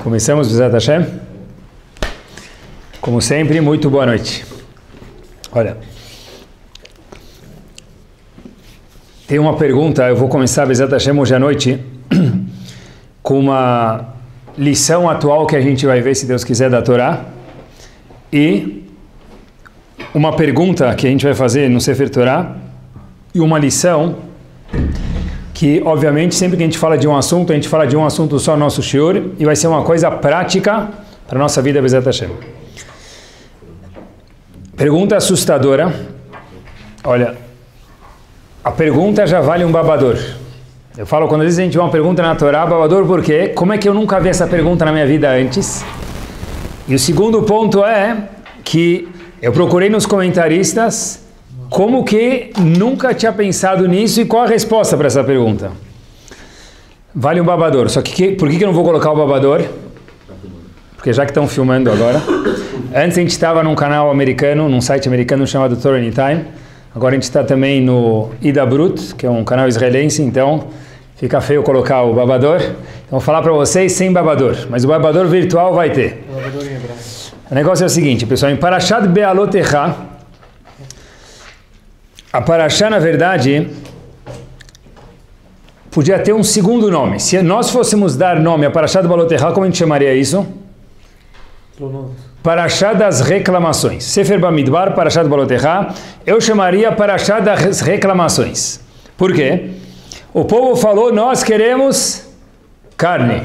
Começamos, Bezat Hashem. Como sempre, muito boa noite. Olha, tem uma pergunta, eu vou começar, Bezat Hashem, hoje à noite, com uma lição atual que a gente vai ver, se Deus quiser, da Torá, e uma pergunta que a gente vai fazer no Sefer Torá, e uma lição que, obviamente, sempre que a gente fala de um assunto, a gente fala de um assunto só no nosso shiur, e vai ser uma coisa prática para a nossa vida, Bezat Hashem. Pergunta assustadora. Olha, a pergunta já vale um babador. Eu falo, quando às vezes a gente vê uma pergunta na Torá, babador por quê? Como é que eu nunca vi essa pergunta na minha vida antes? E o segundo ponto é que eu procurei nos comentaristas como que nunca tinha pensado nisso e qual a resposta para essa pergunta. Vale um babador. Só que por que eu não vou colocar o babador? Porque já que estão filmando agora. Antes a gente estava num canal americano, num site americano chamado Torah Anytime. Agora a gente está também no Ida Brut, que é um canal israelense, então fica feio colocar o babador. Então vou falar para vocês sem babador, mas o babador virtual vai ter. O negócio é o seguinte, pessoal, em Parashat Be'alotecha, a Parashá, na verdade, podia ter um segundo nome. Se nós fôssemos dar nome a Parashat Be'alotecha, como a gente chamaria isso? Parashá das reclamações. Sefer Bamidbar, Parashat Be'alotecha, eu chamaria Parashá das reclamações. Por quê? O povo falou, nós queremos carne.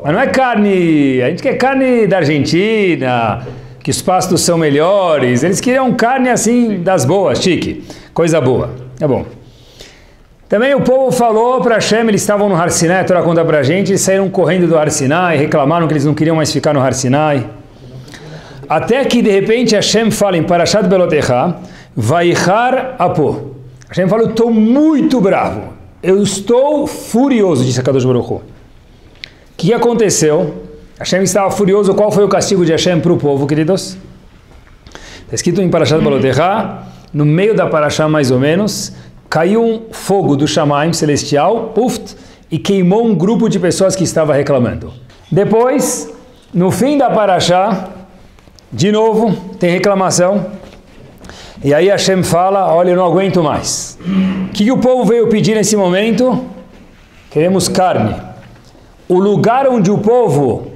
Mas não é carne, a gente quer carne da Argentina, que os pastos são melhores. Eles queriam carne assim, das boas, chique, coisa boa. É bom. Também o povo falou para Hashem, eles estavam no Har Sinai, a Torá conta para a gente, eles saíram correndo do Har Sinai, reclamaram que eles não queriam mais ficar no Har Sinai. Até que de repente Hashem fala em Parashat Be'alotecha, Vaichar Apo. Hashem fala, eu estou muito bravo, eu estou furioso, disse a Kadosh Baruch Hu. O que aconteceu? Hashem estava furioso, qual foi o castigo de Hashem para o povo, queridos? Está escrito em Parashat Be'alotecha, no meio da Parashá mais ou menos, caiu um fogo do Shamaim celestial, puft, e queimou um grupo de pessoas que estava reclamando. Depois, no fim da Parashá, de novo, tem reclamação. E aí Hashem fala, olha, eu não aguento mais. O que o povo veio pedir nesse momento? Queremos carne. O lugar onde o povo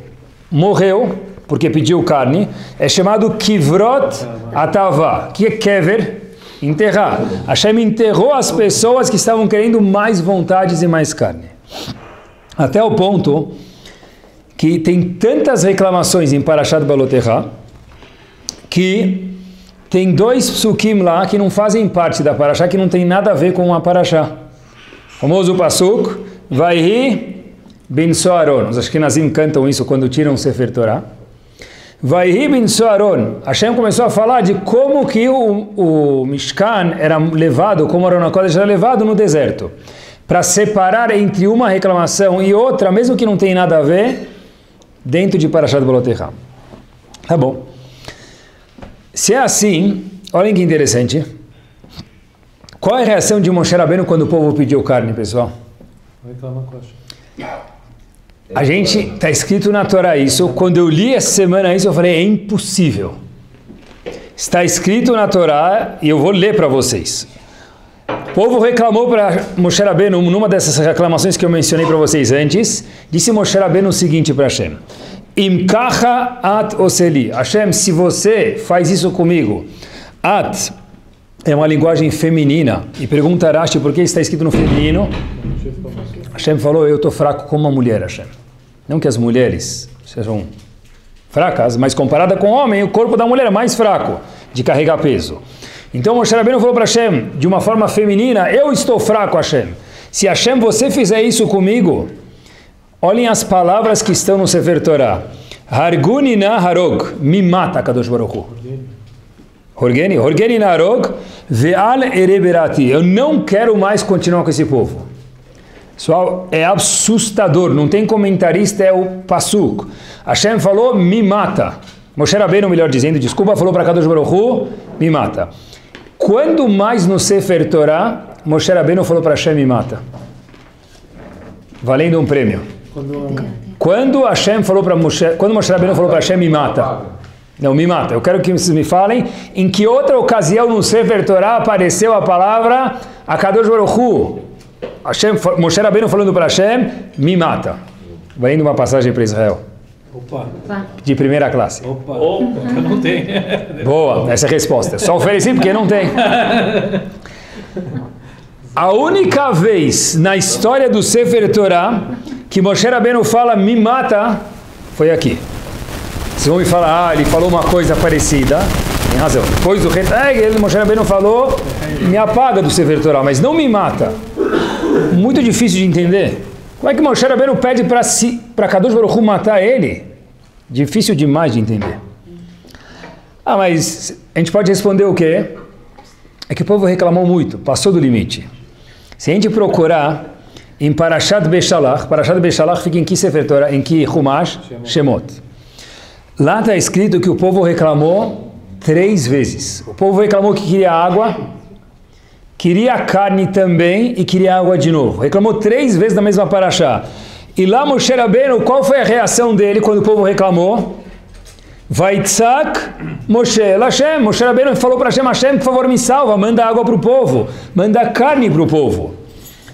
morreu, porque pediu carne, é chamado Kivrot Atavá. O que é Kever? Enterrar. Hashem enterrou as pessoas que estavam querendo mais vontades e mais carne. Até o ponto que tem tantas reclamações em Parashat Be'alotecha, que tem dois psukim lá que não fazem parte da Parashá, que não tem nada a ver com a Parashá. O famoso pasuk, Vaihi bin Soaron. Os Ashkenazim cantam isso quando tiram o Sefer Torah. Vaihi bin Soaron. Hashem começou a falar de como que o Mishkan era levado, como o Aron HaKodesh era levado no deserto. Para separar entre uma reclamação e outra, mesmo que não tenha nada a ver, dentro de Parashat Be'alotecha. Tá bom. Se é assim, olhem que interessante. Qual é a reação de Moshe Rabbeinu quando o povo pediu carne, pessoal? A gente, está escrito na Torá isso, quando eu li essa semana isso, eu falei, é impossível. Está escrito na Torá, e eu vou ler para vocês. O povo reclamou para Moshe Rabbeinu, numa dessas reclamações que eu mencionei para vocês antes, disse Moshe Rabbeinu o seguinte para Hashem. Imkacha at oseli. Hashem, se você faz isso comigo, at é uma linguagem feminina, e pergunta Rashi por que está escrito no feminino. Hashem falou, eu estou fraco como uma mulher, Hashem. Não que as mulheres sejam fracas, mas comparada com o homem, o corpo da mulher é mais fraco de carregar peso. Então Moshe Rabbeinu falou para Hashem, de uma forma feminina, eu estou fraco, Hashem. Se Hashem, você fizer isso comigo, olhem as palavras que estão no Sefer Torah. Harguni na harog, me mata, Kadosh Baruch Hu. Horgeni na harog, ve'al ereberati. Eu não quero mais continuar com esse povo. Pessoal, é assustador, não tem comentarista, é o pasuk. Hashem falou, me mata. Moshe Rabbeinu, melhor dizendo, desculpa, falou para Kadosh Baruch Hu, me mata. Quando mais no Sefer Torah, Moshe Rabbeinu falou para Hashem, me mata. Valendo um prêmio. Quando Hashem falou para Moshe, quando Moshe Rabbeinu falou para Hashem, me mata. Não, me mata. Eu quero que vocês me falem em que outra ocasião no Sefer Torah apareceu a palavra Akadosh Baruch Hu. Moshe Rabbeinu falando para Hashem, me mata. Vai indo uma passagem para Israel. Opa. De primeira classe. Opa, não tem. Boa, essa é a resposta. Só ofereci porque não tem. A única vez na história do Sefer Torah que Moshe Rabbeinu fala, me mata, foi aqui. Vocês vão me falar, ele falou uma coisa parecida. Tem razão. Depois do retag, Moshe Rabbeinu falou, me apaga do Sefer Torah, mas não me mata. Muito difícil de entender. Como é que Moshe Rabbeinu pede para Kadosh Baruch Hu matar ele? Difícil demais de entender. Mas a gente pode responder o quê? É que o povo reclamou muito, passou do limite. Se a gente procurar em Parashat Beshalach fica em que Sefer Torah, em que Chumash? Shemot. Lá está escrito que o povo reclamou 3 vezes. O povo reclamou que queria água, queria carne também e queria água de novo. Reclamou 3 vezes na mesma Parashá. E lá Moshe Rabbeinu, qual foi a reação dele quando o povo reclamou? Vaitzak Moshe Hashem. Moshe Rabbeinu falou para Hashem, por favor me salva, manda água para o povo, manda carne para o povo.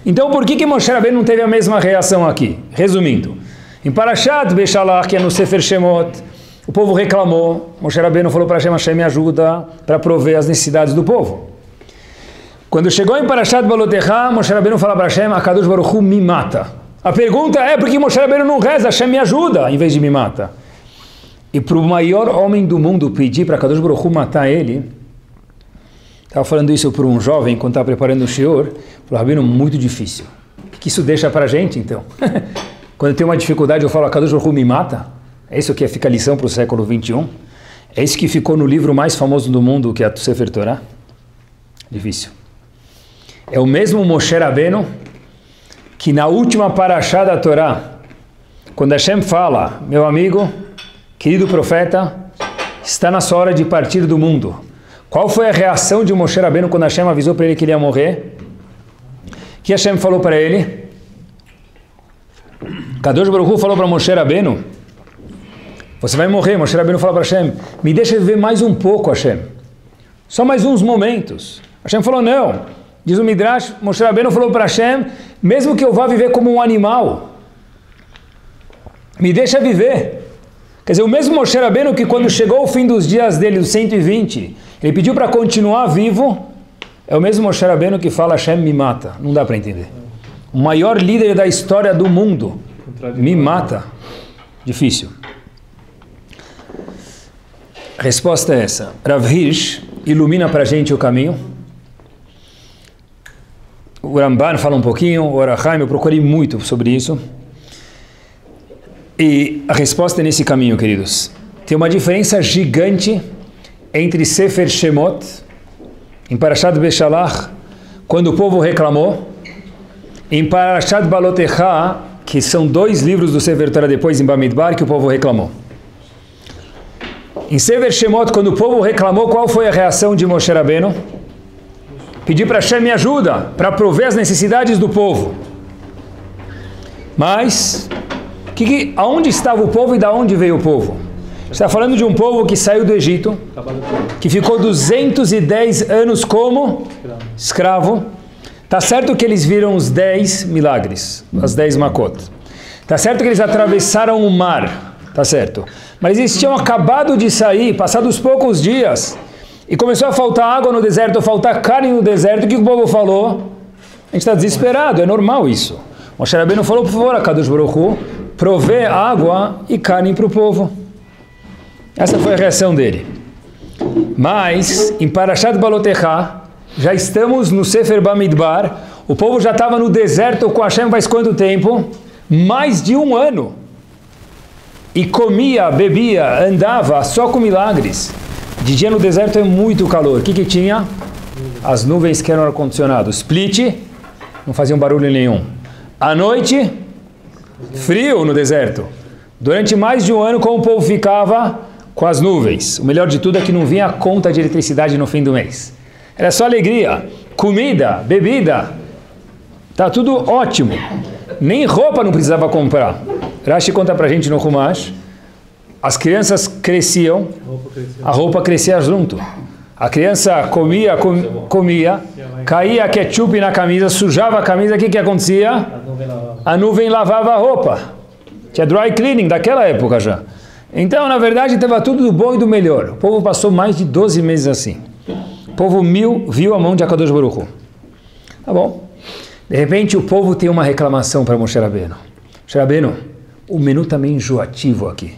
Então por que Moshe Rabbeinu não teve a mesma reação aqui? Resumindo, em Parashat Beshalach, que é no Sefer Shemot, o povo reclamou, Moshe Rabbeinu falou para Hashem, me ajuda para prover as necessidades do povo. Quando chegou em Parashat Balotecha, Moshe Rabbeinu fala para Hashem, Akadosh Baruch Hu me mata. A pergunta é, por que Moshe Rabbeinu não reza, Hashem me ajuda, em vez de me mata? E para o maior homem do mundo pedir para Kadosh Baruch Hu matar ele, estava falando isso para um jovem, quando estava preparando o shiur, falou, Rabino, muito difícil. O que isso deixa para a gente, então? Quando eu tenho uma dificuldade, eu falo, Kadosh Baruch Hu me mata? É isso que fica a lição para o século 21? É isso que ficou no livro mais famoso do mundo, que é a Sefer Torah? Difícil. É o mesmo Moshe Rabbeinu que na última parashá da Torá, quando Hashem fala, meu amigo, querido profeta, está na sua hora de partir do mundo. Qual foi a reação de Moshe Rabbeinu quando Hashem avisou para ele que ele ia morrer? O que Hashem falou para ele? Kadosh Baruch Hu falou para Moshe Rabbeinu, você vai morrer. Moshe Rabbeinu falou para Hashem, me deixa viver mais um pouco, Hashem. Só mais uns momentos. Hashem falou, não. Diz o Midrash, Moshe Rabbeinu falou para Hashem, mesmo que eu vá viver como um animal, me deixa viver. Quer dizer, o mesmo Moshe Rabbeinu que quando chegou o fim dos dias dele, dos 120, ele pediu para continuar vivo, é o mesmo Moshe Rabbeinu que fala, Hashem me mata. Não dá para entender. O maior líder da história do mundo me mata. Difícil. A resposta é essa. Rav Hirsch ilumina para a gente o caminho. O Ramban fala um pouquinho, o Orachaim, eu procurei muito sobre isso. E a resposta é nesse caminho, queridos. Tem uma diferença gigante entre Sefer Shemot, em Parashat Beshalach, quando o povo reclamou, em Parashat Balotecha, que são 2 livros do Sefer Torah depois em Bamidbar, que o povo reclamou. Em Sefer Shemot, quando o povo reclamou, qual foi a reação de Moshe Rabbeinu? Pedir para Hashem me ajuda, para prover as necessidades do povo. Mas, aonde estava o povo e da onde veio o povo? Está falando de um povo que saiu do Egito, que ficou 210 anos como escravo. Está certo que eles viram os 10 milagres, as 10 makot. Está certo que eles atravessaram o mar, está certo. Mas eles tinham acabado de sair, passados poucos dias, e começou a faltar água no deserto, faltar carne no deserto. O que o povo falou? A gente está desesperado, é normal isso. Moshe Rabbeinu falou, por favor, a Kadosh Baruch Hu, prover água e carne para o povo. Essa foi a reação dele. Mas, em Parashat Balotecha, já estamos no Sefer Bamidbar, o povo já estava no deserto com Hashem faz quanto tempo? Mais de 1 ano. E comia, bebia, andava só com milagres. De dia no deserto é muito calor. O que tinha? As nuvens que eram ar-condicionado. Split, não faziam barulho nenhum. À noite, frio no deserto. Durante mais de 1 ano, como o povo ficava? Com as nuvens. O melhor de tudo é que não vinha a conta de eletricidade no fim do mês. Era só alegria, comida, bebida. Tá tudo ótimo. Nem roupa não precisava comprar. Rashi conta para a gente no Humash, as crianças cresciam, a roupa crescia junto. A criança comia, caía ketchup na camisa, sujava a camisa, o que acontecia? A nuvem lavava a roupa. Tinha dry cleaning daquela época já. Então, na verdade, estava tudo do bom e do melhor. O povo passou mais de 12 meses assim. O povo viu a mão de Akadosh Baruch Hu. Tá bom. De repente, o povo tem uma reclamação para Moshe Rabbeinu. Moshe Rabbeinu, o menu está meio enjoativo aqui.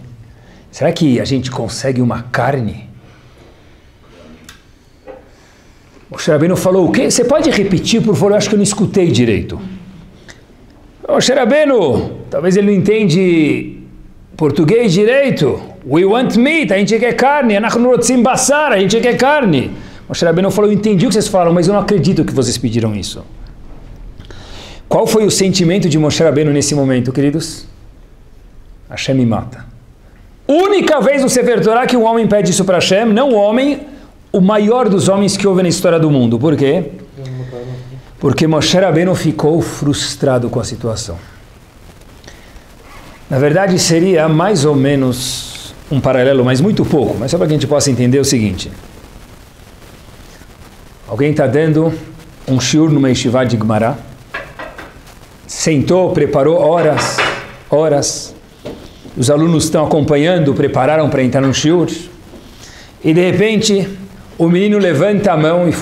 Será que a gente consegue uma carne? Moshe Rabbeinu falou o quê? Você pode repetir, por favor? Eu acho que eu não escutei direito. Moshe Rabbeinu, talvez ele não entende português direito. We want meat, a gente quer carne. Anachnu rotzim basar, a gente quer carne. Moshe Rabbeinu falou, eu entendi o que vocês falaram, mas eu não acredito que vocês pediram isso. Qual foi o sentimento de Moshe Rabbeinu nesse momento, queridos? Hashem me mata. Única vez no Sefer Torah que um homem pede isso para Hashem, não o homem, o maior dos homens que houve na história do mundo. Por quê? Porque Moshe Rabbeinu ficou frustrado com a situação. Na verdade, seria mais ou menos um paralelo, mas muito pouco, mas só para que a gente possa entender o seguinte. Alguém está dando um shiur numa yeshiva de Gemara, sentou, preparou horas, os alunos estão acompanhando, prepararam para entrar no shiur, e de repente o menino levanta a mão e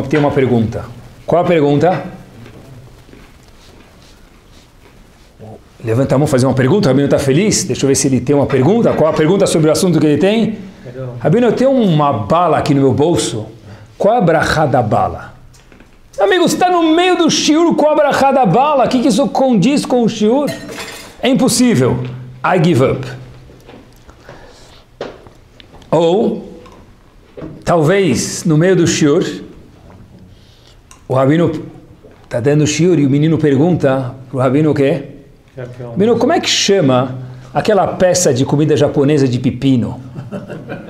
tem uma pergunta. Qual a pergunta? Levanta a mão, fazer uma pergunta, o Rabino está feliz, deixa eu ver se ele tem uma pergunta. Qual a pergunta sobre o assunto que ele tem? Rabino, eu tenho uma bala aqui no meu bolso, qual é a brachá da bala? Amigo, você está no meio do shiur, qual a brachá da bala? O que isso condiz com o shiur? É impossível. I give up. Ou, talvez, no meio do shiur, o Rabino está dando shiur e o menino pergunta para o Rabino o quê? Rabino, como é que chama aquela peça de comida japonesa de pepino?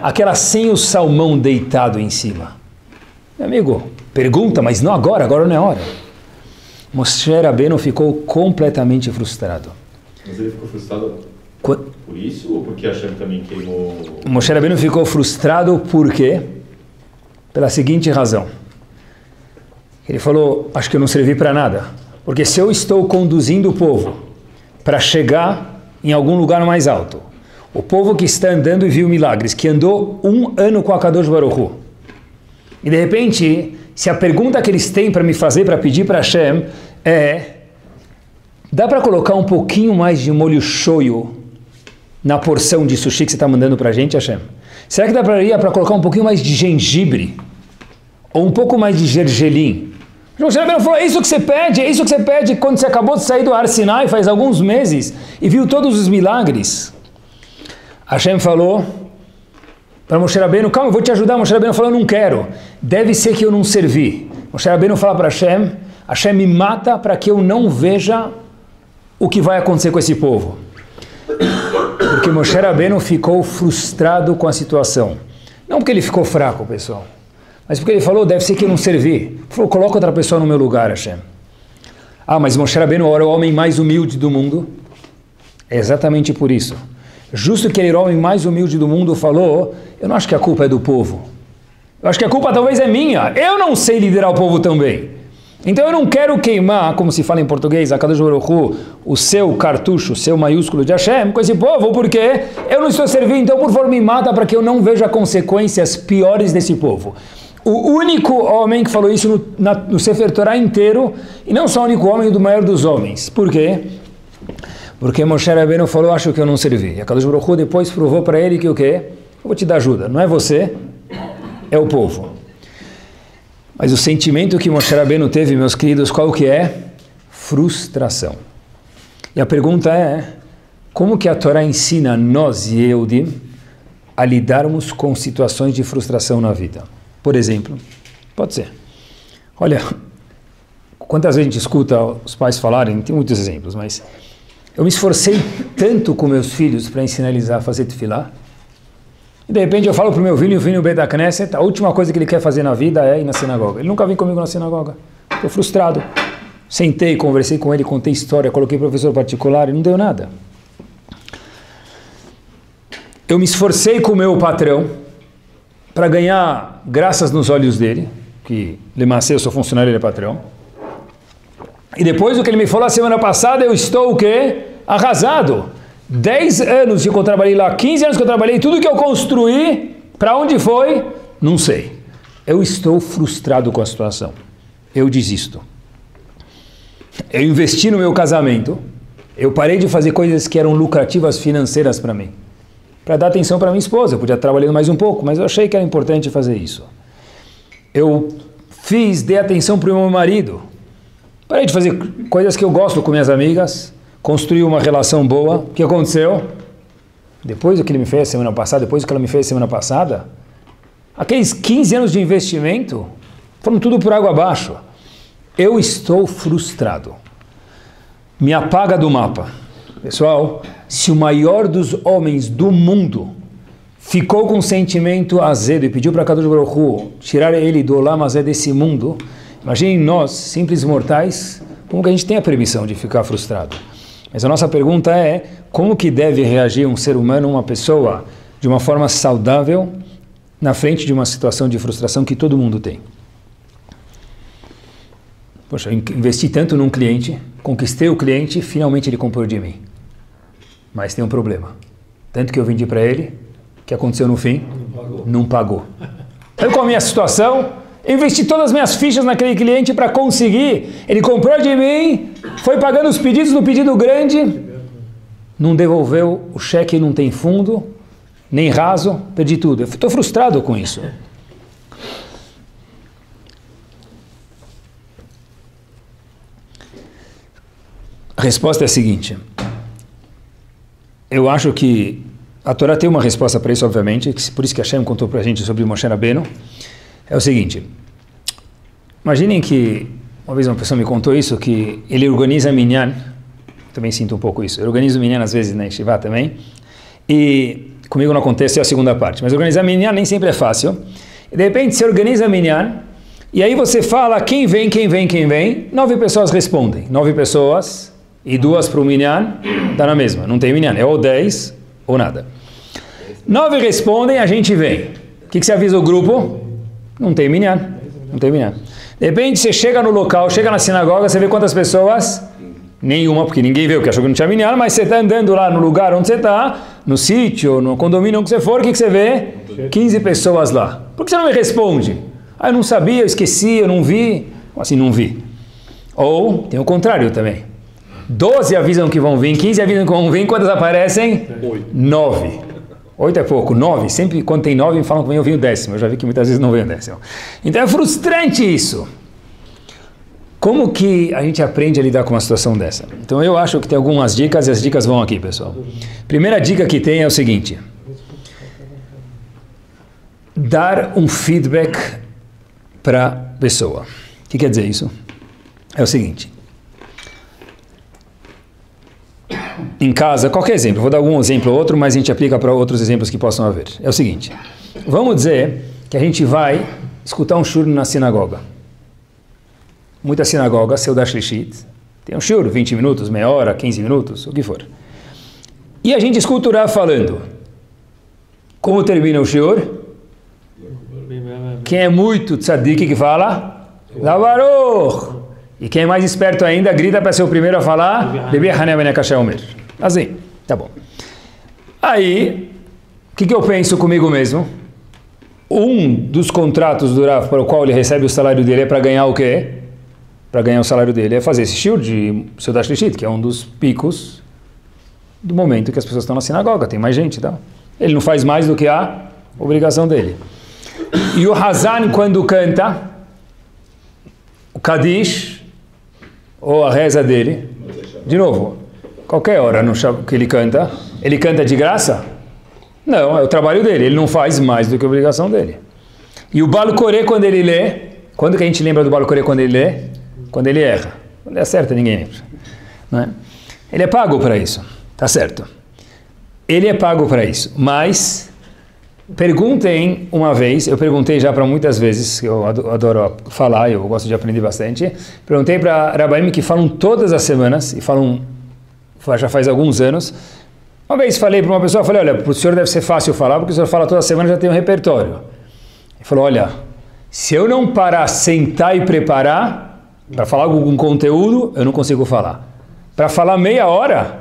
Aquela sem o salmão deitado em cima. Meu amigo, pergunta, mas não agora não é hora. Moshe Rabbeinu ficou completamente frustrado. Mas ele ficou frustrado por isso ou porque Hashem também queimou? Moshe Rabbeinu ficou frustrado por quê? Pela seguinte razão. Ele falou, acho que eu não servi para nada. Porque se eu estou conduzindo o povo para chegar em algum lugar mais alto, o povo que está andando e viu milagres, que andou 1 ano com a Kadosh Baruch Hu, e de repente, se a pergunta que eles têm para me fazer, para pedir para Hashem, dá para colocar um pouquinho mais de molho shoyu na porção de sushi que você está mandando para a gente, Hashem? Será que dá para colocar um pouquinho mais de gengibre? Ou um pouco mais de gergelim? O Moshe Rabbeinu falou, é isso que você pede quando você acabou de sair do Har Sinai faz alguns meses e viu todos os milagres. Hashem falou para Moshe Rabbeinu, calma, eu vou te ajudar. Moshe Rabbeinu falou, não quero. Deve ser que eu não servi. Moshe Rabbeinu fala para Hashem, Hashem me mata para que eu não veja o que vai acontecer com esse povo. Porque Moshe Rabbeinu ficou frustrado com a situação. Não porque ele ficou fraco, pessoal, mas porque ele falou, deve ser que eu não servi. Ele falou, coloca outra pessoa no meu lugar, Hashem. Ah, mas Moshe Rabbeinu era o homem mais humilde do mundo. É exatamente por isso. Justo que ele era o homem mais humilde do mundo, falou, eu não acho que a culpa é do povo. Eu acho que a culpa talvez é minha. Eu não sei liderar o povo também. Então eu não quero queimar, como se fala em português, a Kadosh Baruch Hu, o seu cartucho, o seu maiúsculo de Hashem, com esse povo, porque eu não estou servindo, então por favor me mata para que eu não veja consequências piores desse povo. O único homem que falou isso no Sefer Torah inteiro, e não só o único homem, do maior dos homens. Por quê? Porque Moshe Rabbeinu falou, acho que eu não servi. E a Kadosh Baruch Hu depois provou para ele que o quê? Eu vou te dar ajuda. Não é você, é o povo. Mas o sentimento que Moshe Rabbeinu teve, meus queridos, qual que é? Frustração. E a pergunta é, como que a Torá ensina nós, Yehudim, a lidarmos com situações de frustração na vida? Por exemplo, pode ser. Olha, quantas vezes a gente escuta os pais falarem, tem muitos exemplos, mas eu me esforcei tanto com meus filhos para ensinar eles a fazer tefilá, e de repente eu falo para o meu filho, o filho Beit HaKnesset, a última coisa que ele quer fazer na vida é ir na sinagoga. Ele nunca vem comigo na sinagoga. Estou frustrado. Sentei, conversei com ele, contei história, coloquei professor particular e não deu nada. eu me esforcei com o meu patrão para ganhar graças nos olhos dele, que eu sou funcionário, ele é patrão. E depois do que ele me falou a semana passada, eu estou o quê? Arrasado. 10 anos que eu trabalhei lá, 15 anos que eu trabalhei, tudo que eu construí, para onde foi? Não sei. Eu estou frustrado com a situação. Eu desisto. Eu investi no meu casamento, eu parei de fazer coisas que eram lucrativas financeiras para mim, para dar atenção para minha esposa. Eu podia estar trabalhando mais um pouco, mas eu achei que era importante fazer isso. Eu dei atenção para o meu marido, parei de fazer coisas que eu gosto com minhas amigas, construí uma relação boa. O que aconteceu? Depois do que ele me fez semana passada, depois do que ela me fez semana passada, aqueles 15 anos de investimento foram tudo por água abaixo. Eu estou frustrado. Me apaga do mapa. Pessoal, se o maior dos homens do mundo ficou com um sentimento azedo e pediu para Kadosh Baruch Hu tirar ele do Olam Hazé desse mundo, imaginem nós, simples mortais, como que a gente tem a permissão de ficar frustrado? Mas a nossa pergunta é, como que deve reagir um ser humano, uma pessoa, de uma forma saudável, na frente de uma situação de frustração que todo mundo tem? Poxa, eu investi tanto num cliente, conquistei o cliente, finalmente ele comprou de mim. Mas tem um problema. Tanto que eu vendi para ele, o que aconteceu no fim? Não pagou. Sabe qual é a minha situação? Eu investi todas as minhas fichas naquele cliente para conseguir. Ele comprou de mim, foi pagando os pedidos no pedido grande, não devolveu o cheque, não tem fundo, nem raso, perdi tudo. Eu estou frustrado com isso. A resposta é a seguinte. Eu acho que a Torá tem uma resposta para isso, obviamente, por isso que a Hashem contou para a gente sobre Moshe Rabbeinu. É o seguinte, imaginem que, uma vez uma pessoa me contou isso, que ele organiza minyan, também sinto um pouco isso, eu organizo minyan às vezes na Yeshiva também, e comigo não acontece a segunda parte, mas organizar minyan nem sempre é fácil, e de repente você organiza minyan, e aí você fala quem vem, 9 pessoas respondem, 9 pessoas, e 2 para o minyan, dá na mesma, não tem minyan, é ou 10 ou nada. 9 respondem, a gente vem. O que você avisa o grupo? Não tem minyan, não tem minyan. De repente você chega no local, chega na sinagoga, você vê quantas pessoas? Nenhuma, porque ninguém viu, que achou que não tinha minyan, mas você está andando lá no lugar onde você está, no sítio, no condomínio onde você for, o que você vê? 15 pessoas lá. Por que você não me responde? Ah, eu não sabia, eu esqueci, eu não vi. Como assim não vi? Ou tem o contrário também. 12 avisam que vão vir, 15 avisam que vão vir, quantas aparecem? 9. 8 é pouco, 9. Sempre quando tem 9 me falam que vem eu vim o 10º. Eu já vi que muitas vezes não vem o 10º. Então é frustrante isso. Como que a gente aprende a lidar com uma situação dessa? Então eu acho que tem algumas dicas e as dicas vão aqui, pessoal. Primeira dica que tem é o seguinte. Dar um feedback para a pessoa. O que quer dizer isso? É o seguinte. Em casa, qualquer exemplo, vou dar algum exemplo ou outro, mas a gente aplica para outros exemplos que possam haver. É o seguinte, vamos dizer que a gente vai escutar um shur na sinagoga. Muitas sinagogas, Seudah Shlishit, tem um shur, 20 minutos, meia hora, 15 minutos, o que for. E a gente escuta o Rav falando. Como termina o shur? Quem é muito tzadik que fala? Baruch. E quem é mais esperto ainda, grita para ser o primeiro a falar, assim, tá bom. Aí, o que eu penso comigo mesmo? Um dos contratos do Rav para o qual ele recebe o salário dele é para ganhar o quê? Para ganhar o salário dele é fazer esse shiur de Seudah Shlishit, que é um dos picos do momento que as pessoas estão na sinagoga, tem mais gente, tá? Ele não faz mais do que a obrigação dele. E o Hazan, quando canta, o Kadish, ou a reza dele, de novo, qualquer hora no que ele canta de graça? Não, é o trabalho dele, ele não faz mais do que a obrigação dele. E o Baal Koré, quando ele lê, quando que a gente lembra do Baal Koré quando ele lê? Quando ele erra. Quando ele acerta, ninguém lembra. Não é? Ele é pago para isso, tá certo. Ele é pago para isso, mas perguntem uma vez, eu perguntei já para muitas vezes, eu adoro falar, eu gosto de aprender bastante, perguntei para Rabaim que falam todas as semanas, e falam já faz alguns anos, Uma vez falei para uma pessoa, falei, olha, para o senhor deve ser fácil falar, porque o senhor fala toda semana, já tem um repertório. Ele falou, olha, se eu não parar, sentar e preparar, para falar algum conteúdo, eu não consigo falar. Para falar meia hora,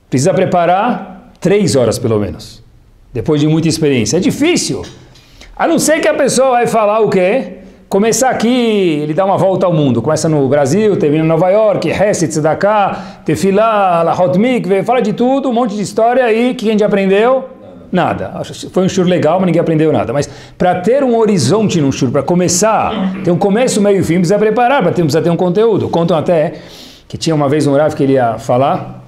precisa preparar 3 horas pelo menos. Depois de muita experiência. É difícil. A não ser que a pessoa vai falar o quê? Começar aqui, ele dá uma volta ao mundo. Começa no Brasil, termina em Nova York, Hesed, Tzedakah, Tefilá, Lahot Mikveh, fala de tudo, um monte de história aí, que a gente aprendeu? Nada. Foi um shur legal, mas ninguém aprendeu nada. Mas para ter um horizonte no shur, para começar, ter um começo, meio e fim, precisa preparar, precisa ter um conteúdo. Contam até que tinha uma vez um Rav que ele ia falar,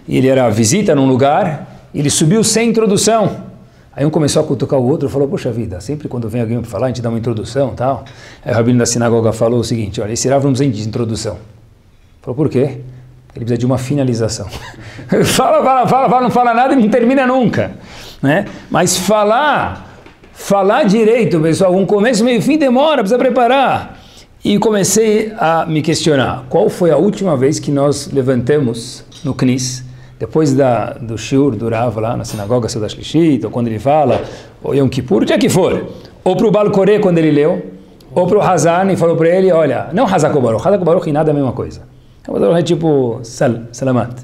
e ele era visita num lugar, ele subiu sem introdução. Aí um começou a cutucar o outro e falou, poxa vida, sempre quando vem alguém para falar, a gente dá uma introdução e tal. Aí o rabino da sinagoga falou o seguinte, olha, esse Rav não precisa de introdução. Falou, por quê? Ele precisa de uma finalização. fala, não fala nada e não termina nunca. Né? Mas falar direito, pessoal, um começo, meio e fim demora, precisa preparar. E comecei a me questionar, qual foi a última vez que nós levantamos no Knis, depois do shiur, do Rav lá na sinagoga, Seudah Shlishit, ou quando ele fala, ou Yom Kippur, o dia que for, ou para o Baal Koreh quando ele leu, ou para o Hazan e falou para ele, olha, não Hazak Baruch e nada é a mesma coisa. É tipo Salamat.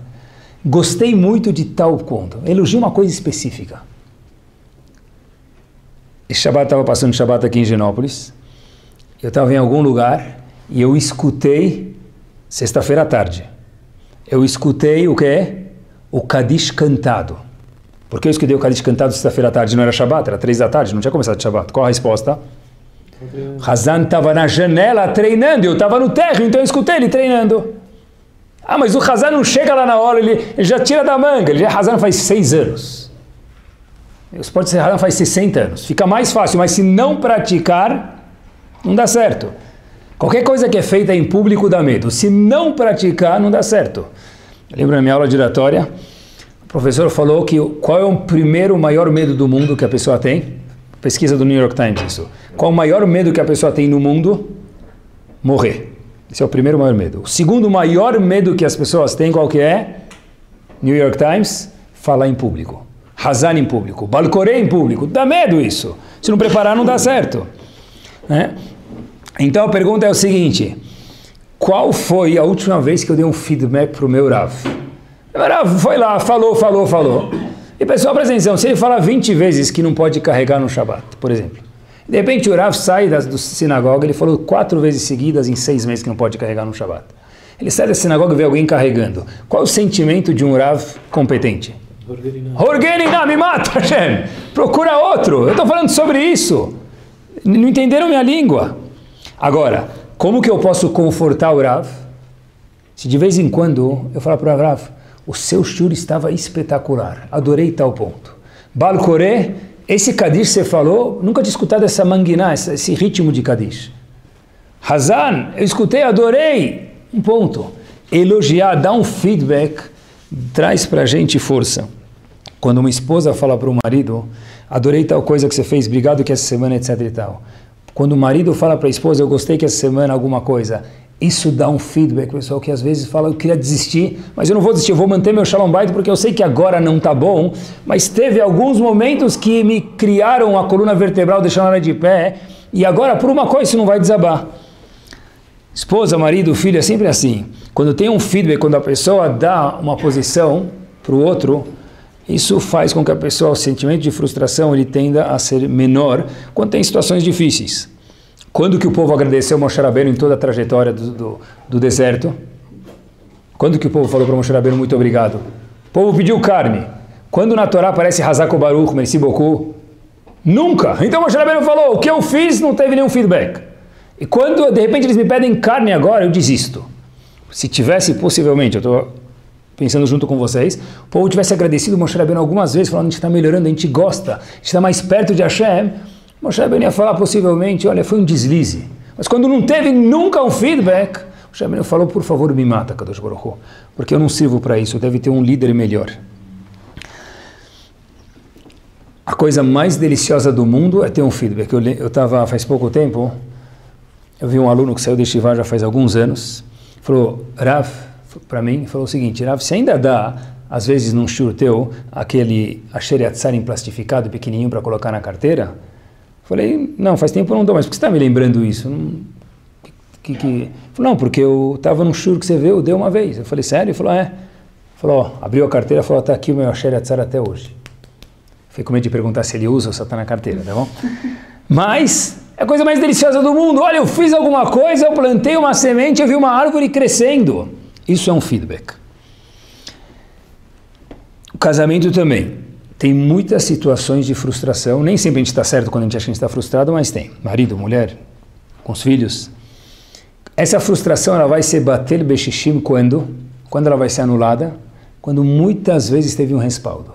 Gostei muito de tal ponto. Elogio uma coisa específica. Esse Shabbat estava passando Shabbat aqui em Genópolis. Eu estava em algum lugar e eu escutei, sexta-feira à tarde, eu escutei o quê? O Kadish cantado. Por que eu escutei o Kadish cantado sexta-feira à tarde? Não era Shabbat, era 3 da tarde, não tinha começado Shabbat. Qual a resposta? Hazan estava na janela treinando, eu estava no térreo, então eu escutei ele treinando. Ah, mas o Hazan não chega lá na hora, ele já tira da manga, ele já Hazan faz 6 anos. Isso pode ser Hazan faz 60 anos. Fica mais fácil, mas se não praticar, não dá certo. Qualquer coisa que é feita em público dá medo. Se não praticar, não dá certo. Eu lembro na minha aula de oratória, o professor falou que qual é o primeiro maior medo do mundo que a pessoa tem? Pesquisa do New York Times isso. Qual o maior medo que a pessoa tem no mundo? Morrer. Esse é o primeiro maior medo. O segundo maior medo que as pessoas têm, qual que é? New York Times, falar em público. Hazan em público. Baal Koreh em público. Dá medo isso. Se não preparar, não dá certo. Né? Então a pergunta é o seguinte, qual foi a última vez que eu dei um feedback para o meu Rav? O Rav foi lá, falou. E pessoal, presta atenção, se ele fala 20 vezes que não pode carregar no Shabbat, por exemplo, de repente o Rav sai da sinagoga, ele falou 4 vezes seguidas em 6 meses que não pode carregar no Shabbat. Ele sai da sinagoga e vê alguém carregando. Qual é o sentimento de um Rav competente? Horgeniná, me mata, Hashem! Procura outro! Eu estou falando sobre isso! Não entenderam minha língua? Agora, como que eu posso confortar o Rav? Se de vez em quando eu falar para o Rav, o seu shur estava espetacular, adorei tal ponto. Baal Koreh, esse Kadish você falou, nunca tinha escutado essa manguiná, esse ritmo de Kadish. Hazan, eu escutei, adorei, um ponto. Elogiar, dar um feedback, traz para a gente força. Quando uma esposa fala para o marido, adorei tal coisa que você fez, obrigado que essa semana, etc e tal. Quando o marido fala para a esposa, eu gostei que essa semana alguma coisa, isso dá um feedback, pessoal, que às vezes fala, eu queria desistir, mas eu não vou desistir, eu vou manter meu Shalom Bait, porque eu sei que agora não está bom, mas teve alguns momentos que me criaram a coluna vertebral, deixaram ela de pé, e agora por uma coisa isso não vai desabar. Esposa, marido, filho, é sempre assim. Quando tem um feedback, quando a pessoa dá uma posição para o outro, isso faz com que a pessoa, o sentimento de frustração, ele tenda a ser menor quando tem situações difíceis. Quando que o povo agradeceu Moshe Rabbeinu em toda a trajetória do deserto? Quando que o povo falou para Moshe Rabbeinu, muito obrigado? O povo pediu carne. Quando na Torá aparece Hazak Baruch, Merci beaucoup? Nunca! Então Moshe Rabbeinu falou, o que eu fiz não teve nenhum feedback. E quando de repente eles me pedem carne agora, eu desisto. Se tivesse, possivelmente, eu estou pensando junto com vocês, o povo tivesse agradecido Moshe Rabbeinu algumas vezes, falando, a gente está melhorando, a gente gosta, a gente está mais perto de Hashem, Moshe Rabbeinu ia falar possivelmente, olha, foi um deslize. Mas quando não teve nunca um feedback, Moshe Rabbeinu falou, por favor, me mata, Kadosh Baruch Hu, porque eu não sirvo para isso, deve ter um líder melhor. A coisa mais deliciosa do mundo é ter um feedback. Eu estava, faz pouco tempo, eu vi um aluno que saiu de Shivá já faz alguns anos, falou, Rav, para mim, falou o seguinte, Rav, você ainda dá às vezes, num shiur teu, aquele Asher Yatzar plastificado, pequenininho, para colocar na carteira? Eu falei, não, faz tempo que eu não dou, mas por que você está me lembrando isso? Ele falou, não, porque eu estava num shiur que você viu, deu uma vez. Eu falei, sério? Ele falou, é. Ele falou, abriu a carteira e falou, está aqui o meu Asher Yatzar até hoje. Fiquei com medo de perguntar se ele usa ou só está na carteira, tá bom? Mas é a coisa mais deliciosa do mundo. Olha, eu fiz alguma coisa, eu plantei uma semente, eu vi uma árvore crescendo. Isso é um feedback. O casamento também. Tem muitas situações de frustração. Nem sempre a gente está certo quando a gente acha que a gente está frustrado, mas tem. Marido, mulher, com os filhos. Essa frustração ela vai ser bater beshishim quando? Quando ela vai ser anulada? Quando muitas vezes teve um respaldo.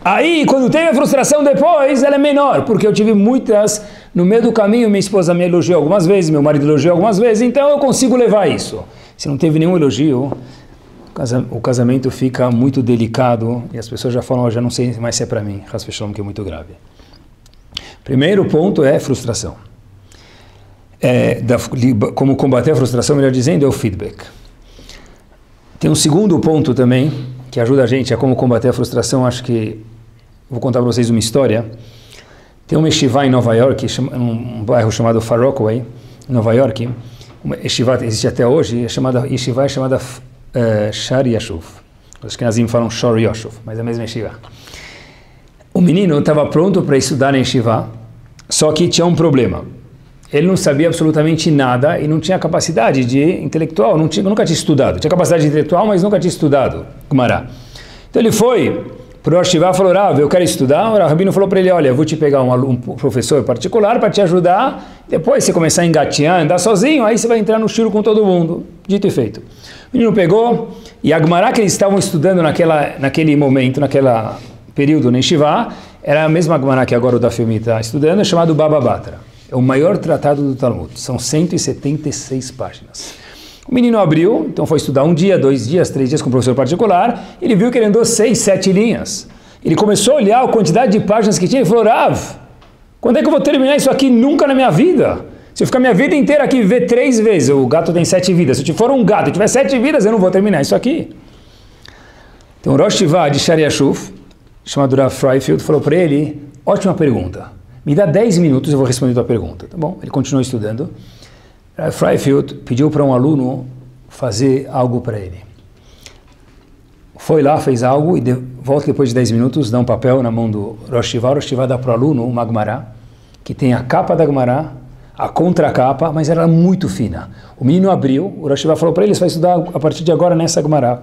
Aí, quando teve a frustração depois, ela é menor, porque eu tive muitas, no meio do caminho, minha esposa me elogiou algumas vezes, meu marido elogiou algumas vezes, então eu consigo levar isso. Se não teve nenhum elogio, o casamento fica muito delicado, e as pessoas já falam, já não sei mais se é para mim, que é muito grave. Primeiro ponto é frustração. Como combater a frustração, melhor dizendo, é o feedback. Tem um segundo ponto também, que ajuda a gente a como combater a frustração, acho que vou contar para vocês uma história. Tem uma yeshiva em Nova York, um bairro chamado Far Rockaway, em Nova York. Uma yeshiva existe até hoje, yeshiva é chamada Shar Yashuv. Os Kenazim falam Shor Yashuv, mas é a mesma yeshiva. O menino estava pronto para estudar na yeshiva, só que tinha um problema. Ele não sabia absolutamente nada e não tinha capacidade intelectual, nunca tinha estudado. Tinha capacidade intelectual, mas nunca tinha estudado Gumará. Então ele foi para o Yeshiva e falou, Rav, eu quero estudar. O Rabino falou para ele, olha, eu vou te pegar um professor particular para te ajudar. Depois você começar a engatear, andar sozinho, aí você vai entrar no shiur com todo mundo. Dito e feito. O menino pegou, e a Gumará que eles estavam estudando naquele momento, naquele período no Yeshiva, era a mesma Gumará que agora o Dafyomi está estudando, é chamado Baba Batra. É o maior tratado do Talmud. São 176 páginas. O menino abriu, então foi estudar 1 dia, 2 dias, 3 dias com o professor particular. Ele viu que ele andou 6, 7 linhas. Ele começou a olhar a quantidade de páginas que tinha e falou, Rav, quando é que eu vou terminar isso aqui? Nunca na minha vida. Se eu ficar minha vida inteira aqui e viver 3 vezes, o gato tem 7 vidas. Se eu for um gato e tiver 7 vidas, eu não vou terminar isso aqui. Então o Rosh Tivá de Shar Yashuv, chamado Rav Freifield, falou para ele, ótima pergunta. Me dá 10 minutos e eu vou responder a tua pergunta. Tá bom? Ele continuou estudando. Freifield pediu para um aluno fazer algo para ele. Foi lá, fez algo e volta depois de 10 minutos, dá um papel na mão do Rosh Tivá. O Rosh Tivá dá para o aluno uma Gumará, que tem a capa da Gumará, a contracapa, mas ela era muito fina. O menino abriu, o Rosh Tivá falou para ele, você vai estudar a partir de agora nessa Gumará. Ele